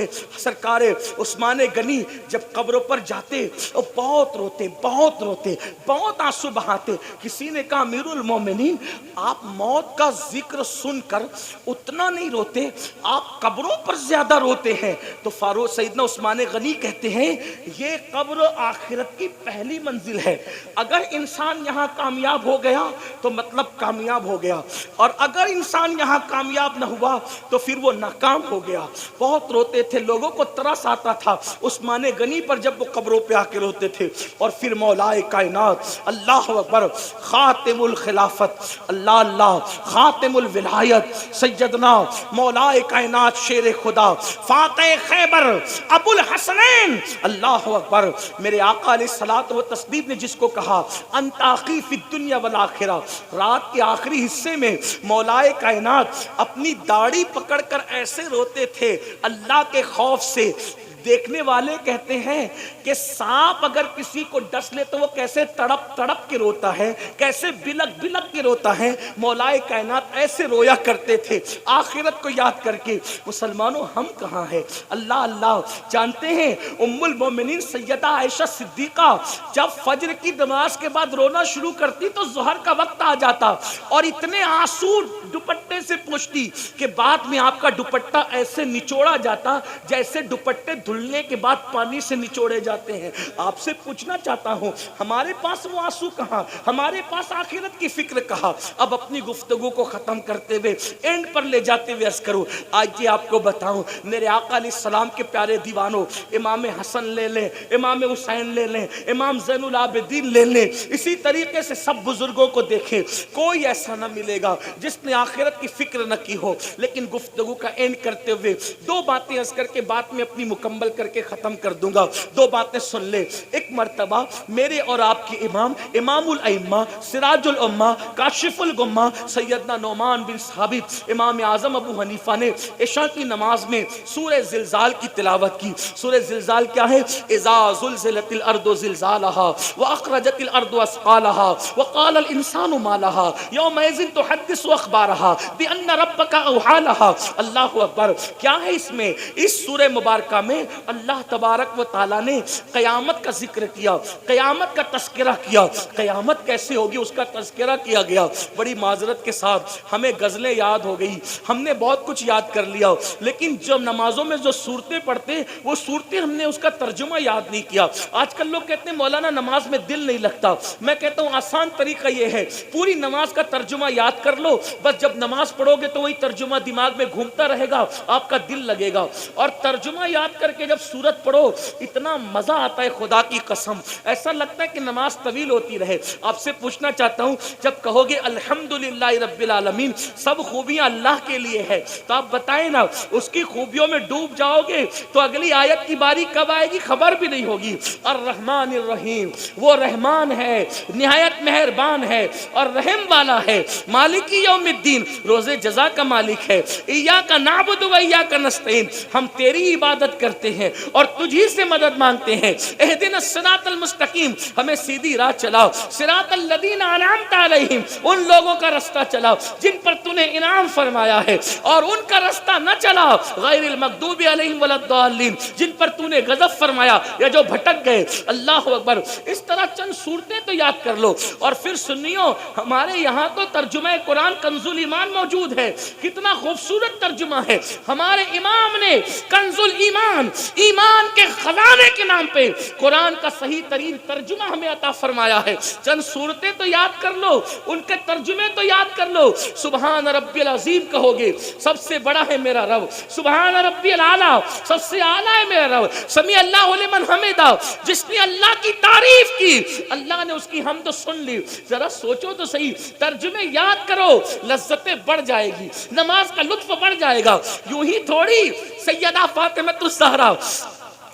ہے سرکار عثمان غنی جب قبروں پر جاتے اور بہت روتے بہت آنسو بہاتے. کسی نے کہا امیر المومنین آپ موت کا ذکر سن کر اتنا نہیں روتے, آپ قبروں پر زیادہ روتے ہیں. تو فاروق سیدنا عثمان غنی کہتے ہیں یہ قبر آخرت کی پہلی منزل ہے. اگر انسان یہاں کامیاب ہو گیا تو مطلب کامیاب ہو گیا, اور اگر انسان یہاں کامیاب نہ ہوا تو پھر وہ ناکام ہو گیا. بہت روتے تھے, لوگوں کو ترس آتا تھا عثمان غنی پر جب وہ قبروں پہ آ کے روتے تھے. اور پھر مولا کائنات اللہ اکبر خاتم الخلافت اللہ اللہ خاتم الولایت سیدنا مولا کائنات شیر خدا فاتح خیبر ابو الحسنین اللہ اکبر میرے آقا علیہ الصلوۃ والتسلیم نے جس کو کہا انت اخی فی الدنیا والآخرہ, رات کے آخری حصے میں مولا کائنات اپنی داڑھی پکڑ کر ایسے روتے تھے اللہ کے خوف سے. دیکھنے والے کہتے ہیں کہ سانپ اگر کسی کو ڈس لے تو وہ کیسے تڑپ تڑپ کے روتا ہے, کیسے بلک بلک کے روتا ہے. مولا کائنات ایسے رویا کرتے تھے آخرت کو یاد کر کے. مسلمانوں ہم کہاں ہیں؟ اللہ اللہ جانتے ہیں ام المومنین سیدہ عائشہ صدیقہ جب فجر کی نماز کے بعد رونا شروع کرتی تو ظہر کا وقت آ جاتا اور اتنے آنسو دوپٹے سے پوچھتی کہ بعد میں آپ کا دوپٹہ ایسے نچوڑا جاتا جیسے دوپٹے دھلنے کے بعد پانی سے نچوڑے جاتے ہیں. آپ سے پوچھنا چاہتا ہوں ہمارے پاس وہ آنسو کہاں, ہمارے پاس آخرت کی فکر کہاں؟ اب اپنی گفتگو کو ختم کرتے ہوئے اینڈ پر لے جاتے ہوئے عرض کروں آج یہ آپ کو بتاؤں میرے آقا علیہ السلام کے پیارے دیوانوں, امام حسن لے لیں, امام حسین لے لیں, امام زین العابدین لے لیں, اسی طریقے سے سب بزرگوں کو دیکھیں, کوئی ایسا نہ ملے گا جس نے آخرت کی فکر نہ کی ہو. لیکن گفتگو کا اینڈ کرتے ہوئے دو باتیں عرض کر کے بات میں اپنی مکمل کر کے ختم کر دوں گا. دو باتیں سن لیں. ایک مرتبہ میرے اور آپ کے امام امام الائمہ سراج الامہ کاشف الغمہ سیدنا نعمان بن ثابت امام اعظم ابو حنیفہ نے عشاء کی نماز میں سورہ زلزال کی تلاوت کی. سورہ زلزال کیا ہے؟ اذا زلزلت الارض زلزالها واخرجت الارض اثقالها وقال الانسان ما لها يومئذ تحدث اخبارها بان ربك اوحى لها. اللہ اکبر. کیا ہے اس میں؟ اس سورہ مبارکہ میں اللہ تبارک و تعالیٰ نے قیامت کا ذکر کیا, قیامت کا تذکرہ کیا. قیامت کیسے ہوگی اس کا تذکرہ کیا گیا. بڑی معذرت کے ساتھ ہمیں غزلیں یاد ہو گئی, ہم نے بہت کچھ یاد کر لیا, لیکن جب نمازوں میں جو صورتیں پڑھتے وہ صورتیں ہم نے اس کا ترجمہ یاد نہیں کیا. آج کل لوگ کہتے ہیں مولانا نماز میں دل نہیں لگتا. میں کہتا ہوں آسان طریقہ یہ ہے پوری نماز کا ترجمہ یاد کر لو, بس جب نماز پڑھو گے تو وہی ترجمہ دماغ میں گھومتا رہے گا, آپ کا دل لگے گا. اور ترجمہ یاد کر کے جب سورت پڑھو اتنا مزہ آتا ہے خدا کی قسم, ایسا لگتا ہے کہ نماز طویل ہوتی رہے. آپ سے پوچھنا چاہتا ہوں جب کہو گے الحمدللہ رب العالمین سب خوبیاں اللہ کے لیے ہے, تو آپ بتائیں نا اس کی خوبیوں میں ڈوب جاؤ گے تو اگلی آیت کی باری کب آئے گی خبر بھی نہیں ہوگی. الرحمن الرحیم, وہ رحمان ہے نہایت مہربان ہے اور رحم والا ہے. مالک یوم الدین, روز جزا کا مالک ہے. ایاک نعبد و ایاک نستعین, ہم تیری عبادت کرتے ہیں اور تجھی سے مدد مانگتے ہیں. اہدنا الصراط المستقیم, ہمیں سیدھی راہ چلاؤ. صراط الذین انعمت علیہم, ان لوگوں کا رستہ چلاؤ جن پر تو نے انعام فرمایا ہے, اور ان کا رستہ نہ چلاؤ غیر المغضوب علیہم ولا الضالین, جن پر تو نے غضب فرمایا یا جو بھٹک گئے. اللہ اکبر. اس طرح چند صورتیں تو یاد کر لو. اور پھر سنیو ہمارے یہاں تو ترجمہ قرآن کنز الایمان موجود ہے, کتنا خوبصورت ترجمہ ہے. ہمارے امام نے کنز الایمان, ایمان کے خزانے کے نام پہ قرآن کا صحیح ترین ترجمہ ہمیں عطا فرمایا ہے. چند صورتیں تو یاد کر لو, ان کے ترجمے تو یاد کر لو. سبحان ربی العظیم کہو گے سب سے بڑا ہے میرا رب, سبحان ربی العالی سب سے اعلیٰ ہے میرا رب, سمیع اللہ لمن حمدہ, جس نے اللہ کی تعریف کی اللہ نے اس کی حمد سن لی. ذرا سوچو تو صحیح, ترجمے یاد کرو لذتیں بڑھ جائے گی, نماز کا لطف بڑھ جائے گا. یوں ہی تھوڑی سیدہ فاطمہ الزہرا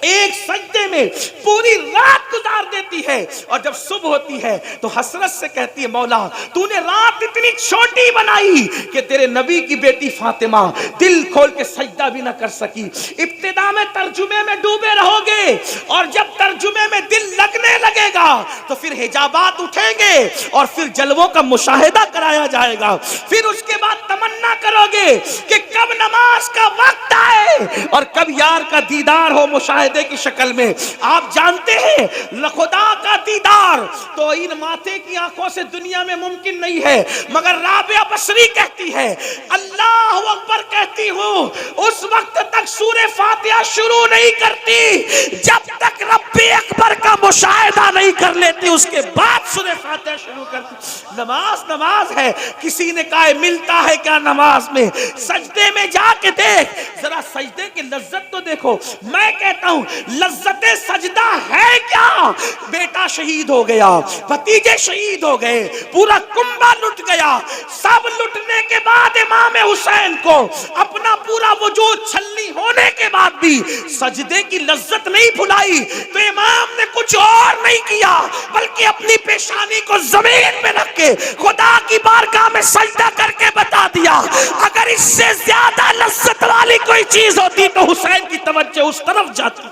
ایک سجدے میں پوری رات گزار دیتی ہے، اور جب صبح ہوتی ہے تو حسرت سے کہتی ہے مولا تو نے رات اتنی چھوٹی بنائی کہ تیرے نبی کی بیٹی فاطمہ دل کھول کے سجدہ بھی نہ کر سکی۔ ابتدا میں ترجمے میں ڈوبے رہو گے، اور جب ترجمے میں دل لگنے لگے گا تو پھر حجابات اٹھیں گے اور پھر جلووں کا مشاہدہ کرایا جائے گا، پھر اس کے بعد تمنا کرو گے کہ کب نماز کا وقت آئے اور کب یار کا دیدار ہو مشاہدے کی شکل میں۔ آپ جانتے ہیں خدا کا دیدار تو ان ماتھے کی آنکھوں سے دنیا میں ممکن نہیں ہے، مگر رابعہ بصری کہتی ہے اللہ اکبر کہتی ہوں اس وقت تک سورہ فاتحہ شروع نہیں کرتی جب تک رب اکبر کا مشاہدہ نہیں کر لیتی، اس کے بعد سورہ فاتحہ شروع کرتی۔ نماز نماز ہے۔ کسی نے کہا ملتا ہے کیا نماز میں؟ سجدے میں جا کے دیکھ ذرا، سجدے کی لذت تو دیکھو۔ میں کہتا ہوں لذت سجدہ ہے کیا؟ بیٹا شہید ہو گیا، بھتیجے شہید ہو گئے، پورا کنبہ لٹ گیا، سب لٹنے کے بعد امام حسین کو اپنا پورا وجود چھلنی ہونے کے بعد بھی سجدے کی لذت نہیں بھلائی تو امام نے کچھ اور نہیں کیا بلکہ اپنی پیشانی کو زمین میں رکھ کے خدا کی بارگاہ میں سجدہ کر کے بتا دیا اگر اس سے زیادہ لذت والی کوئی چیز ہوتی تو حسین کی توجہ اس طرف جاتی۔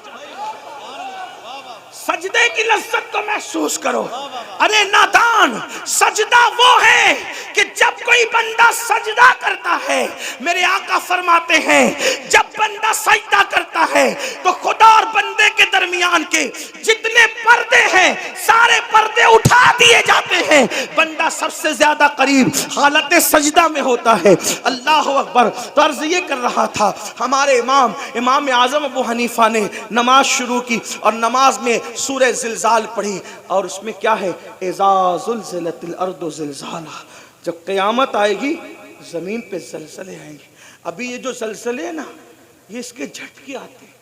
سجدے کی لذت کو محسوس کرو۔ ارے نادان، سجدہ وہ ہے کہ جب کوئی بندہ سجدہ کرتا ہے، میرے آقا فرماتے ہیں جب بندہ سجدہ کرتا ہے تو خدا اور بندے کے درمیان کے جتنے پردے ہیں سارے پردے اٹھا دیے جاتے ہیں، بندہ سب سے زیادہ قریب حالت سجدہ میں ہوتا ہے۔ اللہ اکبر۔ تو عرض یہ کر رہا تھا ہمارے امام اعظم ابو حنیفہ نے نماز شروع کی اور نماز میں سورہ زلزال پڑھی، اور اس میں کیا ہے؟ اذا زلزلت الارض زلزالها، جب قیامت آئے گی زمین پہ زلزلے آئیں گے۔ ابھی یہ جو زلزلے ہیں نا یہ اس کے جھٹکے آتے ہیں،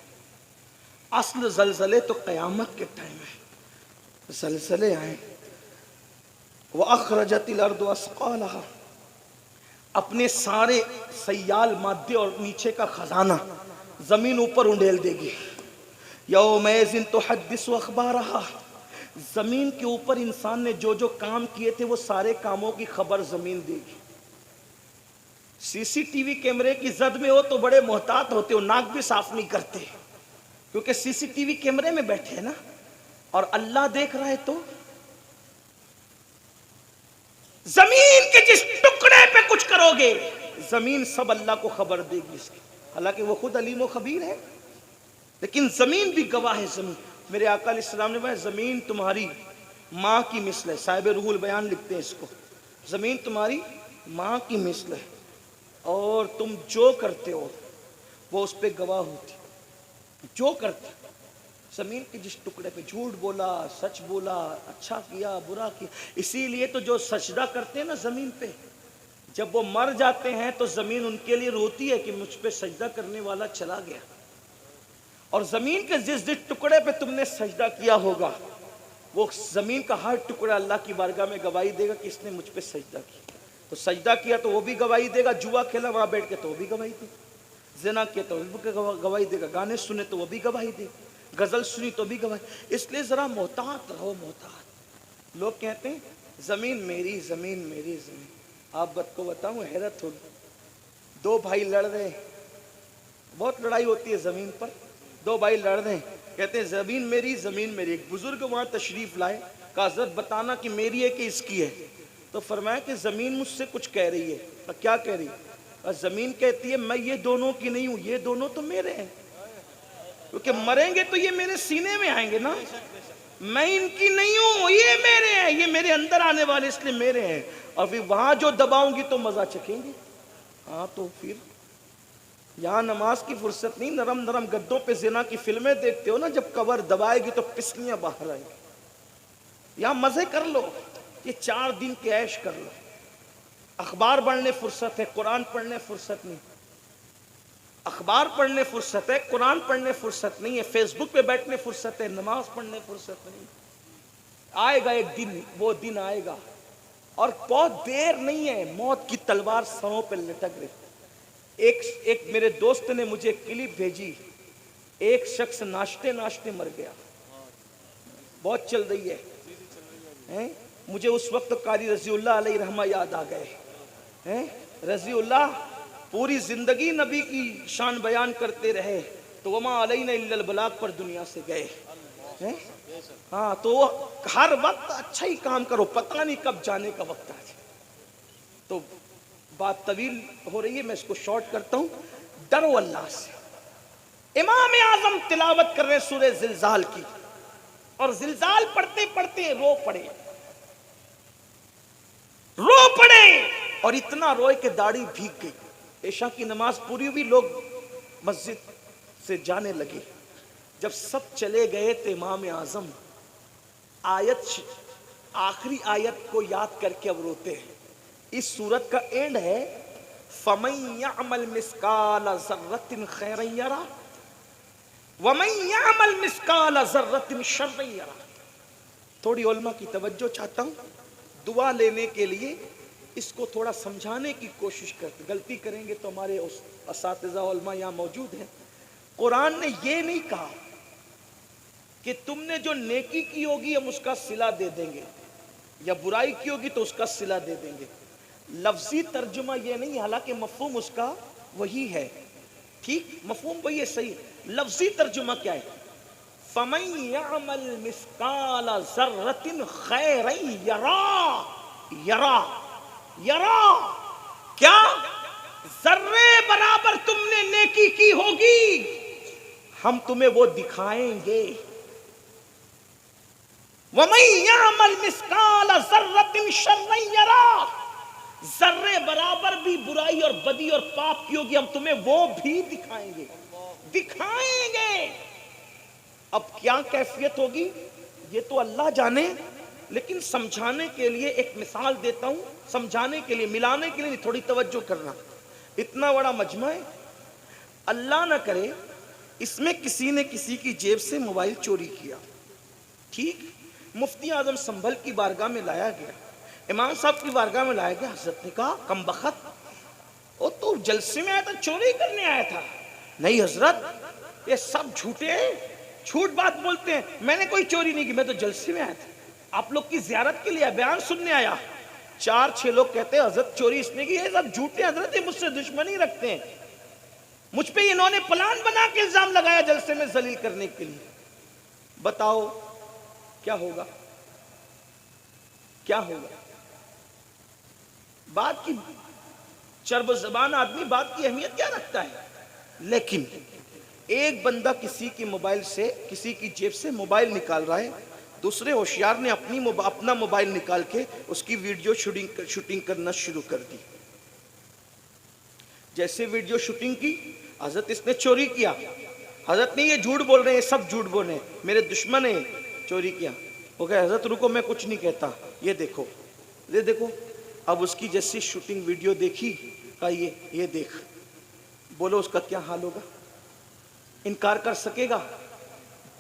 اصل زلزلے تو قیامت کے ٹائم ہے۔ زلزلے آئیں، وَأَخْرَجَتِ الْأَرْضُ أَثْقَالَهَا، اپنے سارے سیال مادے اور نیچے کا خزانہ زمین اوپر انڈیل دے گی۔ یومئذ تحدث اخبارها، زمین کے اوپر انسان نے جو جو کام کیے تھے وہ سارے کاموں کی خبر زمین دے گی۔ سی سی ٹی وی کیمرے کی زد میں ہو تو بڑے محتاط ہوتے ہو، ناک بھی صاف نہیں کرتے کیونکہ سی سی ٹی وی کیمرے میں بیٹھے ہیں نا، اور اللہ دیکھ رہا ہے تو زمین کے جس ٹکڑے پہ کچھ کرو گے زمین سب اللہ کو خبر دے گی اس کی، حالانکہ وہ خود علیم و خبیر ہے، لیکن زمین بھی گواہ ہے۔ زمین، میرے آقا علیہ السلام نے بھائی زمین تمہاری ماں کی مثل ہے، صاحب روح البیان لکھتے ہیں اس کو، زمین تمہاری ماں کی مثل ہے اور تم جو کرتے ہو وہ اس پہ گواہ ہوتی، جو کرتے زمین کے جس ٹکڑے پہ جھوٹ بولا، سچ بولا، اچھا کیا، برا کیا۔ اسی لیے تو جو سجدہ کرتے ہیں نا زمین پہ، جب وہ مر جاتے ہیں تو زمین ان کے لیے روتی ہے کہ مجھ پہ سجدہ کرنے والا چلا گیا، اور زمین کے جس جس ٹکڑے پہ تم نے سجدہ کیا ہوگا وہ زمین کا ہر ٹکڑا اللہ کی بارگاہ میں گواہی دے گا کہ اس نے مجھ پہ سجدہ کیا۔ تو سجدہ کیا تو وہ بھی گواہی دے گا، جوا کھیلا وہاں بیٹھ کے تو وہ بھی گواہی دے گا، زنا کیا تو وہ بھی گواہی دے گا، گانے سنے تو وہ بھی گواہی دے گا، غزل سنی تو بھی گواہی۔ اس لیے ذرا محتاط رہو، محتاط۔ لوگ کہتے ہیں زمین میری، زمین میری، زمین۔ آپ کو بتاؤں حیرت ہوگی، دو بھائی لڑ رہے، بہت لڑائی ہوتی ہے زمین پر، دو بھائی لڑ رہے ہیں، کہتے ہیں زمین میری، زمین میری۔ ایک بزرگ وہاں تشریف لائے، کہا حضرت بتانا کہ میری ہے کہ اس کی ہے؟ تو فرمایا کہ زمین مجھ سے کچھ کہہ رہی ہے۔ کیا کہہ رہی ہے؟ زمین کہتی ہے میں یہ دونوں کی نہیں ہوں، یہ دونوں تو میرے ہیں، کیونکہ مریں گے تو یہ میرے سینے میں آئیں گے نا، میں ان کی نہیں ہوں، یہ میرے ہیں، یہ میرے اندر آنے والے اس لیے میرے ہیں، اور پھر وہاں جو دباؤں گی تو مزہ چکھیں گے۔ ہاں تو پھر یہاں نماز کی فرصت نہیں، نرم نرم گدوں پہ زنا کی فلمیں دیکھتے ہو نا، جب کور دبائے گی تو پسلیاں باہر آئیں گی۔ یہاں مزے کر لو، یہ 4 دن کے عیش کر لو۔ اخبار پڑھنے فرصت ہے، قرآن پڑھنے فرصت نہیں، اخبار پڑھنے فرصت ہے، قرآن پڑھنے فرصت نہیں ہے، فیس بک پہ بیٹھنے فرصت ہے، نماز پڑھنے فرصت نہیں۔ آئے گا ایک دن، وہ دن آئے گا، اور بہت دیر نہیں ہے، موت کی تلوار سروں پہ لٹک رہی۔ ایک میرے دوست نے مجھے کلپ بھیجی، ایک شخص ناشتے ناشتے مر گیا. بہت چل رہی ہے. مجھے اس وقت قاری رضی اللہ علیہ رحمہ یاد آ گئے. رضی اللہ پوری زندگی نبی کی شان بیان کرتے رہے تو وما علینا الا البلاغ پر دنیا سے گئے. ہاں تو ہر وقت اچھا ہی کام کرو, پتہ نہیں کب جانے کا وقت آ جائے. تو بات طویل ہو رہی ہے, میں اس کو شارٹ کرتا ہوں. ڈرو اللہ سے. امام اعظم تلاوت کر رہے سورہ زلزال کی, اور زلزال پڑھتے پڑھتے رو پڑے اور اتنا روئے کہ داڑھی بھیگ گئی. عشاء کی نماز پوری ہوئی, لوگ مسجد سے جانے لگے. جب سب چلے گئے تو امام اعظم آخری آیت کو یاد کر کے اب روتے ہیں. اس سورت کا اینڈ ہے فَمَن يَعْمَلْ مِثْقَالَ ذَرَّةٍ خَيْرًا يَرَهُ وَمَن يَعْمَلْ مِثْقَالَ ذَرَّةٍ شَرًّا يَرَهُ. تھوڑی علماء کی توجہ چاہتا ہوں, دعا لینے کے لیے اس کو تھوڑا سمجھانے کی کوشش کرتے. غلطی کریں گے تو ہمارے اساتذہ علماء یہاں موجود ہیں. قرآن نے یہ نہیں کہا کہ تم نے جو نیکی کی ہوگی ہم اس کا صلہ دے دیں گے, یا برائی کی ہوگی تو اس کا صلہ دے دیں گے. لفظی ترجمہ یہ نہیں, حالانکہ مفہوم اس کا وہی ہے. ٹھیک, مفہوم وہی ہے, صحیح. لفظی ترجمہ کیا ہے؟ فَمَن يَعْمَلْ مِثْقَالَ ذَرَّةٍ خَيْرًا یرا. کیا ذرے برابر تم نے نیکی کی ہوگی ہم تمہیں وہ دکھائیں گے. وَمَن يَعْمَلْ مِثْقَالَ ذَرَّةٍ شَرًّا يَرَهُ. ذرے برابر بھی برائی اور بدی اور پاپ کی ہوگی ہم تمہیں وہ بھی دکھائیں گے. اب کیا کیفیت ہوگی یہ تو اللہ جانے, لیکن سمجھانے کے لیے ایک مثال دیتا ہوں. سمجھانے کے لیے, ملانے کے لیے تھوڑی توجہ کرنا. اتنا بڑا مجمع ہے, اللہ نہ کرے اس میں کسی نے کسی کی جیب سے موبائل چوری کیا. ٹھیک, مفتی اعظم سنبھل کی بارگاہ میں لایا گیا, امام صاحب کی بارگاہ میں لایا گیا. حضرت نے کہا کم بخت, وہ تو جلسے میں آیا تھا, چوری کرنے آیا تھا. نہیں حضرت یہ سب جھوٹے ہیں, جھوٹ بات بولتے ہیں, میں نے کوئی چوری نہیں کی, میں تو جلسے میں آیا تھا, آپ لوگ کی زیارت کے لیے بیان سننے آیا. 4-6 لوگ کہتے ہیں حضرت چوری اس نے کی, یہ سب جھوٹے ہیں حضرت, یہ مجھ سے دشمنی رکھتے ہیں, مجھ پہ انہوں نے پلان بنا کے الزام لگایا جلسے میں ذلیل کرنے کے لیے. بتاؤ کیا ہوگا؟ کیا ہوگا؟ بات کی چرب زبان آدمی بات کی اہمیت کیا رکھتا ہے. لیکن ایک بندہ کسی کی موبائل سے, کسی کی جیب سے موبائل نکال رہا ہے, دوسرے ہوشیار نے اپنا موبائل نکال کے اس کی ویڈیو شوٹنگ کرنا شروع کر دی. جیسے ویڈیو شوٹنگ کی, حضرت اس نے چوری کیا, حضرت نہیں یہ جھوٹ بول رہے ہیں, سب جھوٹ بول رہے ہیں, میرے دشمن ہیں, چوری کیا. وہ کہے حضرت رکو میں کچھ نہیں کہتا, یہ دیکھو یہ دیکھو. اب اس کی جیسی شوٹنگ ویڈیو دیکھی, کہا یہ دیکھ, بولو اس کا کیا حال ہوگا؟ انکار کر سکے گا؟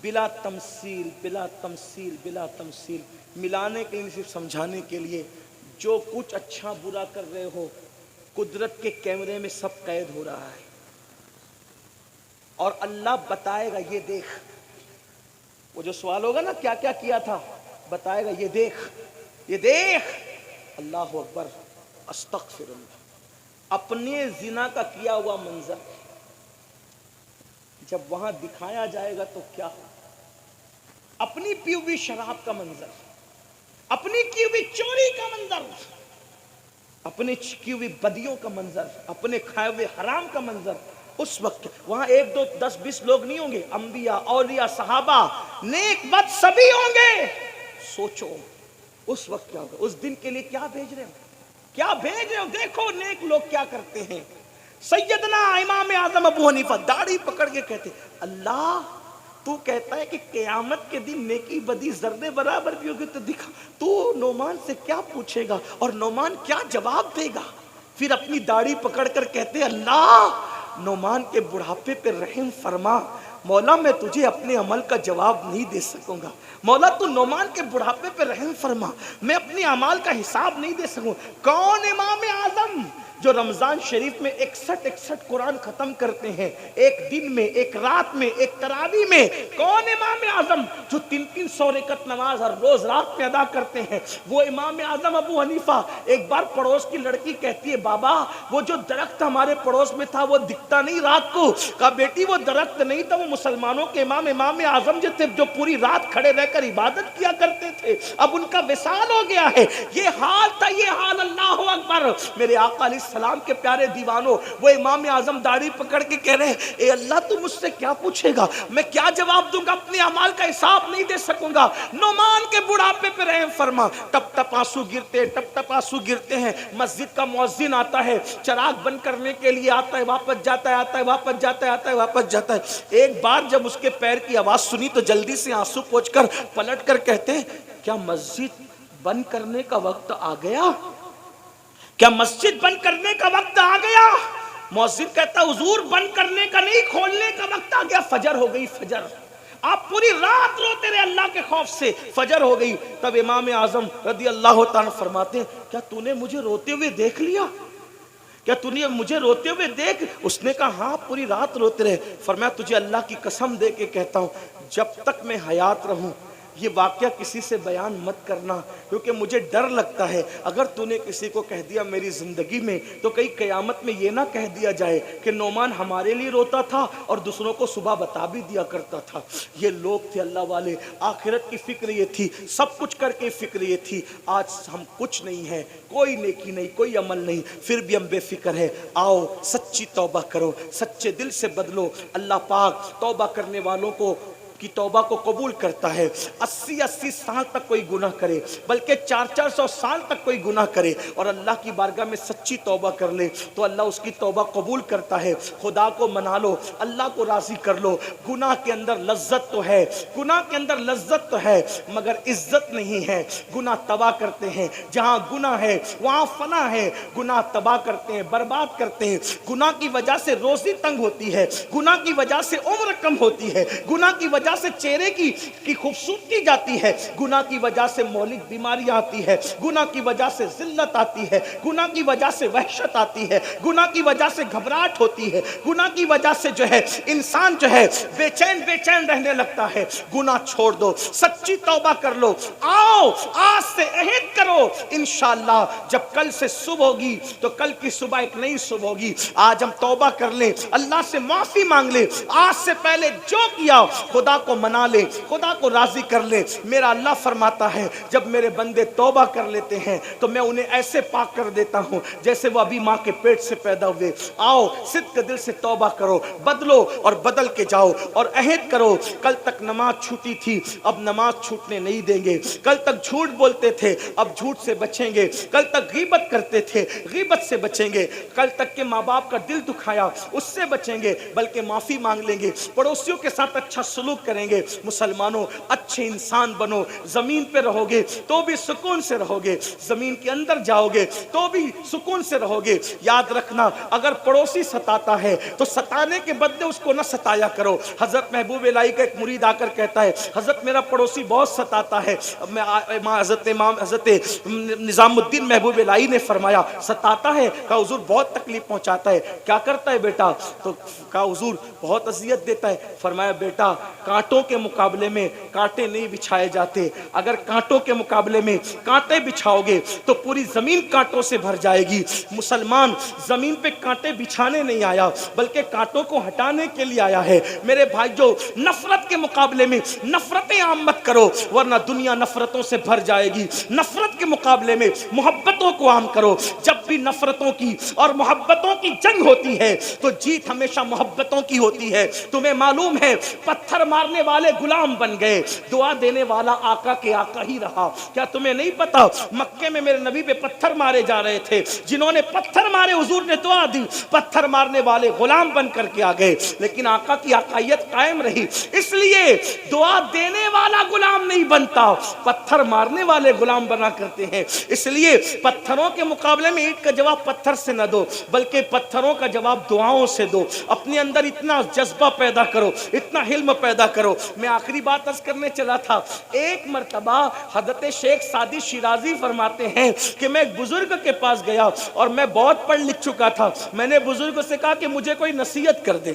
بلا تمثیل بلا تمثیل بلا تمثیل, ملانے کے لیے, صرف سمجھانے کے لیے. جو کچھ اچھا برا کر رہے ہو قدرت کے کیمرے میں سب قید ہو رہا ہے, اور اللہ بتائے گا یہ دیکھ. وہ جو سوال ہوگا نا کیا کیا کیا تھا, بتائے گا یہ دیکھ یہ دیکھ. اللہ اکبر, استغفر اللہ. اپنے زنا کا کیا ہوا منظر جب وہاں دکھایا جائے گا تو کیا ہو؟ اپنی پی ہوئی شراب کا منظر, اپنی کی ہوئی چوری کا منظر, اپنے کی ہوئی بدیوں کا منظر, اپنے کھائے ہوئے حرام کا منظر. اس وقت وہاں 1 2 10 20 لوگ نہیں ہوں گے, انبیاء اولیاء صحابہ نیک بد سبھی ہوں گے. سوچو اس وقت کیا ہوگا, اس دن کے لیے کیا بھیج رہے ہو, کیا بھیج رہے ہو. دیکھو نیک لوگ کیا کرتے ہیں. سیدنا امام اعظم ابو حنیفہ داڑھی پکڑ کے کہتے اللہ تو کہتا ہے کہ قیامت کے دن نیکی بدی ذرے برابر بھی ہوگی تو دکھا, تو نعمان سے کیا پوچھے گا اور نعمان کیا جواب دے گا. پھر اپنی داڑھی پکڑ کر کہتے اللہ نعمان کے بڑھاپے پہ رحم فرما, مولا میں تجھے اپنے عمل کا جواب نہیں دے سکوں گا, مولا تو نعمان کے بڑھاپے پہ رحم فرما, میں اپنے اعمال کا حساب نہیں دے سکوں. کون امام اعظم جو رمضان شریف میں 61 قرآن ختم کرتے ہیں ایک دن میں، ایک رات میں، ایک تراویح میں، کون امام اعظم جو 300 رکعت نماز ہر روز رات میں ادا کرتے ہیں؟ وہ امام اعظم ابو حنیفہ۔ ایک بار پڑوس کی لڑکی کہتی ہے بابا وہ جو درخت ہمارے پڑوس میں تھا وہ دکھتا نہیں رات کو۔ کہا بیٹی وہ درخت نہیں تھا، وہ مسلمانوں کے امام اعظم جو تھے، جو پوری رات کھڑے رہ کر عبادت کیا کرتے تھے، اب ان کا وصال ہو گیا ہے۔ یہ حال تھا، یہ حال۔ اللہ اکبر۔ میرے آقا علیہ السلام کے پیارے دیوانوں، وہ امام اعظم داڑھی پکڑ کے کہہ رہے ہیں اے اللہ تو مجھ سے کیا پوچھے گا، میں کیا جواب دوں گا، اپنے اعمال کا حساب نہیں دے سکوں گا۔ نعمان کے بڑھاپے پہ رحم فرما۔ ٹپ ٹپ آنسو گرتے، ٹپ ٹپ آنسو گرتے ہیں۔ مسجد کا مؤذن آتا ہے، چراغ بند کرنے کے لیے آتا ہے، واپس جاتا ہے، آتا ہے واپس جاتا ہے، آتا ہے واپس جاتا ہے۔ ایک بار جب اس کے پیر کی آواز سنی تو جلدی سے آنسو پوچھ کر پلٹ کر کہتے ہیں کیا مسجد بند کرنے کا وقت آ گیا؟ کیا مسجد بند کرنے کا وقت آ گیا؟ مؤذن کہتا حضور بند کرنے کا نہیں، کھولنے کا وقت آ گیا، فجر ہو گئی، فجر۔ آپ پوری رات روتے رہے اللہ کے خوف سے، فجر ہو گئی۔ تب امام اعظم رضی اللہ تعالیٰ فرماتے ہیں کیا تو نے مجھے روتے ہوئے دیکھ لیا؟ کیا تو نے مجھے روتے ہوئے دیکھ؟ اس نے کہا ہاں پوری رات روتے رہے۔ فرمایا تجھے اللہ کی قسم دے کے کہتا ہوں جب تک میں حیات رہوں یہ واقعہ کسی سے بیان مت کرنا، کیونکہ مجھے ڈر لگتا ہے اگر تو نے کسی کو کہہ دیا میری زندگی میں تو کئی قیامت میں یہ نہ کہہ دیا جائے کہ نعمان ہمارے لیے روتا تھا اور دوسروں کو صبح بتا بھی دیا کرتا تھا۔ یہ لوگ تھے اللہ والے، آخرت کی فکر یہ تھی، سب کچھ کر کے فکر یہ تھی۔ آج ہم کچھ نہیں ہیں، کوئی نیکی نہیں، کوئی عمل نہیں، پھر بھی ہم بے فکر ہیں۔ آؤ سچی توبہ کرو، سچے دل سے بدلو۔ اللہ پاک توبہ کرنے والوں کو کی توبہ کو قبول کرتا ہے۔ 80 سال تک کوئی گناہ کرے، بلکہ 400 سال تک کوئی گناہ کرے اور اللہ کی بارگاہ میں سچی توبہ کر لے تو اللہ اس کی توبہ قبول کرتا ہے۔ خدا کو منا لو، اللہ کو راضی کر لو۔ گناہ کے اندر لذت تو ہے، گناہ کے اندر لذت تو ہے مگر عزت نہیں ہے۔ گناہ تباہ کرتے ہیں، جہاں گناہ ہے وہاں فنا ہے۔ گناہ تباہ کرتے ہیں، برباد کرتے ہیں۔ گناہ کی وجہ سے روزی تنگ ہوتی ہے، گناہ کی وجہ سے عمر کم ہوتی ہے، گناہ کی وجہ سے چہرے کی خوبصورتی جاتی ہے، گناہ کی وجہ سے مہلک بیماری آتی ہے، گناہ کی وجہ سے ذلت آتی ہے، گناہ کی وجہ سے وحشت آتی ہے، گناہ کی وجہ سے گھبراہٹ ہوتی ہے، گناہ کی وجہ سے جو ہے انسان جو ہے بے چین رہنے لگتا ہے۔ گناہ چھوڑ دو، سچی توبہ کر لو۔ آؤ آج سے عہد کرو انشاءاللہ جب کل سے صبح ہوگی تو کل کی صبح ایک نئی صبح ہوگی۔ آج ہم توبہ کر لیں، اللہ سے معافی مانگ لیں، آج سے پہلے جو کیا خدا کو منا لے، خدا کو راضی کر لے۔ میرا اللہ فرماتا ہے جب میرے بندے توبہ کر لیتے ہیں تو میں انہیں ایسے پاک کر دیتا ہوں جیسے وہ ابھی ماں کے پیٹ سے پیدا ہوئے۔ آؤ صدق دل سے توبہ کرو، بدلو اور بدل کے جاؤ اور عہد کرو کل تک نماز چھوٹی تھی اب نماز چھوٹنے نہیں دیں گے، کل تک جھوٹ بولتے تھے اب جھوٹ سے بچیں گے، کل تک غیبت کرتے تھے غیبت سے بچیں گے، کل تک کہ ماں باپ کا دل دکھایا اس سے بچیں گے بلکہ معافی مانگ لیں گے، پڑوسیوں کے ساتھ اچھا سلوک کریں گے۔ مسلمانوں اچھے انسان بنو، زمین پہ رہو گے تو بھی سکون سے رہو گے، زمین کے اندر جاؤ گے تو بھی سکون سے رہو گے۔ یاد رکھنا اگر پڑوسی ستاتا ہے تو ستانے کے بدلے اس کو نہ ستایا کرو۔ حضرت محبوب الہی کا ایک مرید آ کر کہتا ہے حضرت میرا پڑوسی بہت ستاتا ہے۔ حضرت نظام الدین محبوب الہی نے فرمایا ستاتا ہے؟ کہا حضور بہت تکلیف پہنچاتا ہے۔ کیا کرتا ہے بیٹا؟ تو کہا حضور بہت اذیت دیتا ہے۔ فرمایا بیٹا کانٹوں کے مقابلے میں کانٹے نہیں بچھائے جاتے، اگر کانٹوں کے مقابلے میں کانٹے بچھاؤ گے تو پوری زمین کانٹوں سے بھر جائے گی۔ مسلمان زمین پہ کانٹے بچھانے نہیں آیا بلکہ کانٹوں کو ہٹانے کے لیے آیا ہے۔ میرے بھائی جو نفرت کے مقابلے میں نفرتیں عام مت کرو ورنہ دنیا نفرتوں سے بھر جائے گی۔ نفرت کے مقابلے میں محبتوں کو عام کرو۔ جب بھی نفرتوں کی اور محبتوں کی جنگ ہوتی ہے تو جیت ہمیشہ محبتوں کی ہوتی ہے۔ تمہیں معلوم ہے پتھر مارنے والے غلام بن گئے، دعا دینے والا آقا کے آقا ہی رہا۔ کیا تمہیں نہیں پتا مکے میں میرے نبی پہ پتھر مارے جا رہے تھے، جنہوں نے پتھر مارے حضور نے دعا دی، پتھر مارنے والے غلام بن کر کے آ گئے لیکن آقا کی آقائیت قائم رہی۔ اس لیے دعا دینے والا غلام نہیں بنتا، پتھر مارنے والے غلام بنا کرتے ہیں۔ اس لیے پتھروں کے مقابلے میں اینٹ کا جواب پتھر سے نہ دو، بلکہ پتھروں کا جواب دعاؤں سے دو۔ اپنے اندر اتنا جذبہ پیدا کرو، اتنا حلم پیدا کرو۔ میں آخری بات عرض کرنے چلا تھا، ایک مرتبہ حضرت شیخ سعدی شیرازی فرماتے ہیں کہ میں ایک بزرگ کے پاس گیا اور میں بہت پڑھ لکھ چکا تھا۔ میں نے بزرگ سے کہا کہ مجھے کوئی نصیحت کر دے۔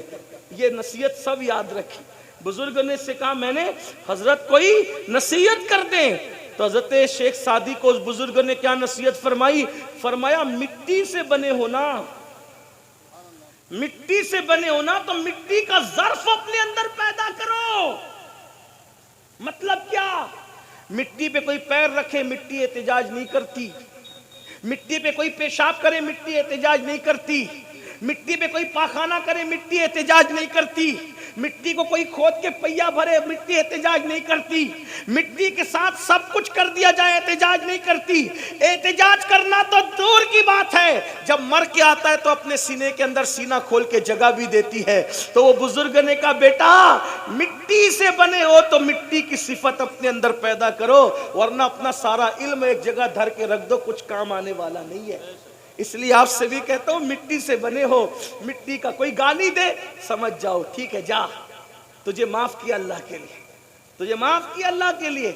یہ نصیحت سب یاد رکھیں، بزرگ نے سے کہا میں نے حضرت کوئی نصیحت کر دیں، تو حضرت شیخ سعدی کو اس بزرگ نے کیا نصیحت فرمائی؟ فرمایا مٹی سے بنے ہونا، مٹی سے بنے ہونا تو مٹی کا ظرف اپنے اندر پیدا کرو۔ مطلب کیا؟ مٹی پہ کوئی پیر رکھے مٹی احتجاج نہیں کرتی، مٹی پہ کوئی پیشاب کرے مٹی احتجاج نہیں کرتی، مٹی پہ کوئی پاخانہ کرے مٹی احتجاج نہیں کرتی، مٹی کو کوئی کھود کے پہیا بھرے مٹی احتجاج نہیں کرتی، مٹی کے ساتھ سب کچھ کر دیا جائے احتجاج نہیں کرتی۔ احتجاج کرنا تو دور کی بات ہے، جب مر کے آتا ہے تو اپنے سینے کے اندر سینہ کھول کے جگہ بھی دیتی ہے۔ تو وہ بزرگ نے کہا بیٹا مٹی سے بنے ہو تو مٹی کی صفت اپنے اندر پیدا کرو، ورنہ اپنا سارا علم ایک جگہ دھر کے رکھ دو، کچھ کام آنے والا نہیں ہے۔ اس لیے آپ سے بھی کہتا ہوں مٹی سے بنے ہو، مٹی کا کوئی گالی دے سمجھ جاؤ ٹھیک ہے جا، تجھے معاف کیا اللہ کے لیے، تجھے معاف کیا اللہ کے لیے،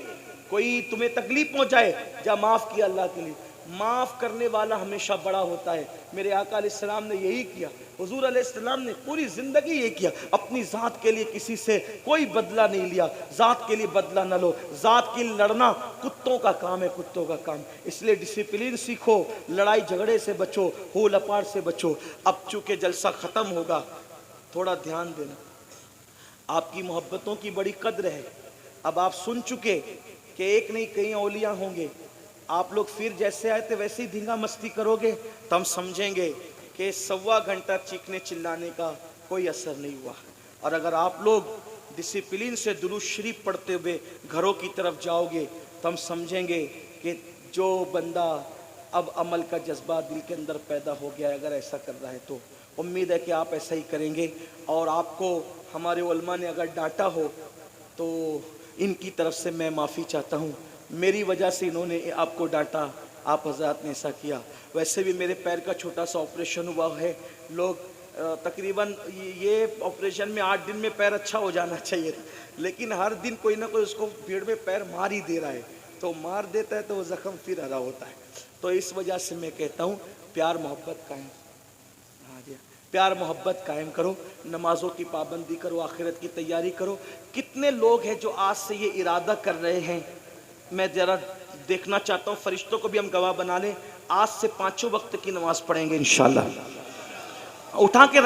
کوئی تمہیں تکلیف پہنچائے جا معاف کیا اللہ کے لیے۔ معاف کرنے والا ہمیشہ بڑا ہوتا ہے۔ میرے آقا علیہ السلام نے یہی کیا، حضور علیہ السلام نے پوری زندگی یہ کیا، اپنی ذات کے لیے کسی سے کوئی بدلہ نہیں لیا۔ ذات کے لیے بدلہ نہ لو، ذات کے لیے لڑنا کتوں کا کام ہے، کتوں کا کام۔ اس لیے ڈسپلین سیکھو، لڑائی جھگڑے سے بچو، ہو لپاڑ سے بچو۔ اب چونکہ جلسہ ختم ہوگا تھوڑا دھیان دینا، آپ کی محبتوں کی بڑی قدر ہے۔ اب آپ سن چکے کہ ایک نہیں کئی اولیاء ہوں گے، آپ لوگ پھر جیسے آئے تھے ویسے ہی دھینگا مستی کرو گے تو ہم سمجھیں گے کہ 1.25 گھنٹہ چیخنے چلانے کا کوئی اثر نہیں ہوا۔ اور اگر آپ لوگ ڈسپلین سے درود شریف پڑھتے ہوئے گھروں کی طرف جاؤ گے تو ہم سمجھیں گے کہ جو بندہ اب عمل کا جذبہ دل کے اندر پیدا ہو گیا ہے، اگر ایسا کر رہا ہے تو امید ہے کہ آپ ایسا ہی کریں گے۔ اور آپ کو ہمارے علماء نے اگر ڈانٹا ہو تو ان کی طرف سے میں معافی چاہتا ہوں، میری وجہ سے انہوں نے آپ کو ڈانٹا، آپ حضرات نے ایسا کیا۔ ویسے بھی میرے پیر کا چھوٹا سا آپریشن ہوا ہے، لوگ تقریباً یہ آپریشن میں 8 دن میں پیر اچھا ہو جانا چاہیے تھا، لیکن ہر دن کوئی نہ کوئی اس کو بھیڑ میں پیر مار ہی دے رہا ہے، تو مار دیتا ہے تو وہ زخم پھر ہرا ہوتا ہے۔ تو اس وجہ سے میں کہتا ہوں پیار محبت قائم، پیار محبت قائم کرو، نمازوں کی پابندی کرو، آخرت کی تیاری کرو۔ کتنے لوگ ہیں جو آج سے یہ ارادہ کر رہے ہیں، میں ذرا دیکھنا چاہتا ہوں، فرشتوں کو بھی ہم گواہ بنا لیں، آج سے 5 وقت کی نماز پڑھیں گے انشاءاللہ۔ اٹھا کے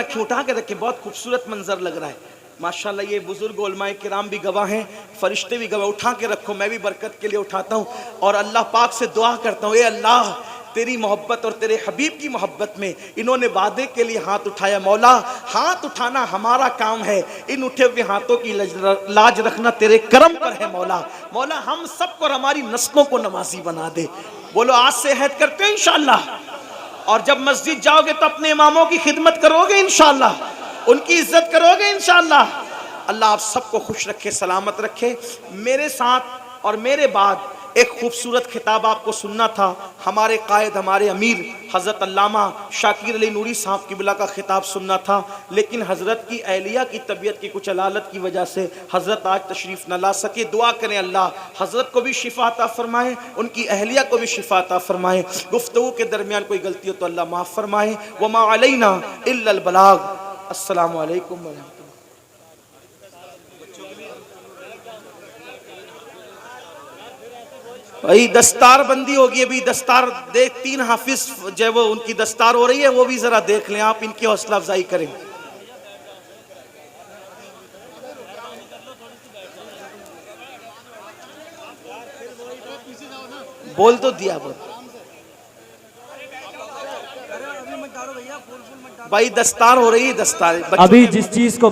رکھیں، بہت خوبصورت منظر لگ رہا ہے ماشاءاللہ۔ یہ بزرگ علماء کرام بھی گواہ ہیں، فرشتے بھی گواہ، اٹھا کے رکھو، میں بھی برکت کے لیے اٹھاتا ہوں اور اللہ پاک سے دعا کرتا ہوں، اے اللہ تیری محبت اور تیرے حبیب کی محبت میں انہوں نے وعدے کے لیے ہاتھ اٹھایا، مولا ہاتھ اٹھانا ہمارا کام ہے، ان اٹھے ہوئے ہاتھوں کی لاج رکھنا تیرے کرم پر ہے مولا۔ مولا ہم سب کو اور ہماری نسلوں کو نمازی بنا دے۔ بولو آج سے عہد کرتے ہیں انشاءاللہ، اور جب مسجد جاؤ گے تو اپنے اماموں کی خدمت کرو گے انشاءاللہ، ان کی عزت کرو گے انشاءاللہ۔ اللہ آپ سب کو خوش رکھے، سلامت رکھے۔ میرے ساتھ اور میرے بعد ایک خوبصورت خطاب آپ کو سننا تھا، ہمارے قائد ہمارے امیر حضرت علامہ شاکر علی نوری صاحب قبلہ کا خطاب سننا تھا، لیکن حضرت کی اہلیہ کی طبیعت کی کچھ علالت کی وجہ سے حضرت آج تشریف نہ لا سکے۔ دعا کریں اللہ حضرت کو بھی شفا عطا فرمائے، ان کی اہلیہ کو بھی شفا عطا فرمائے، گفتگو کے درمیان کوئی غلطی ہو تو اللہ معاف فرمائے۔ وما علینا الا البلاغ۔ السلام علیکم ورحمۃ اللہ۔ بھائی دستار بندی ہوگی، ابھی دستار دیکھ 3 حافظ جو ہے وہ ان کی دستار ہو رہی ہے، وہ بھی ذرا دیکھ لیں آپ، ان کی حوصلہ افزائی کریں۔ بول تو دیا بھائی دستار ہو رہی ہے، دستار ابھی جس چیز کو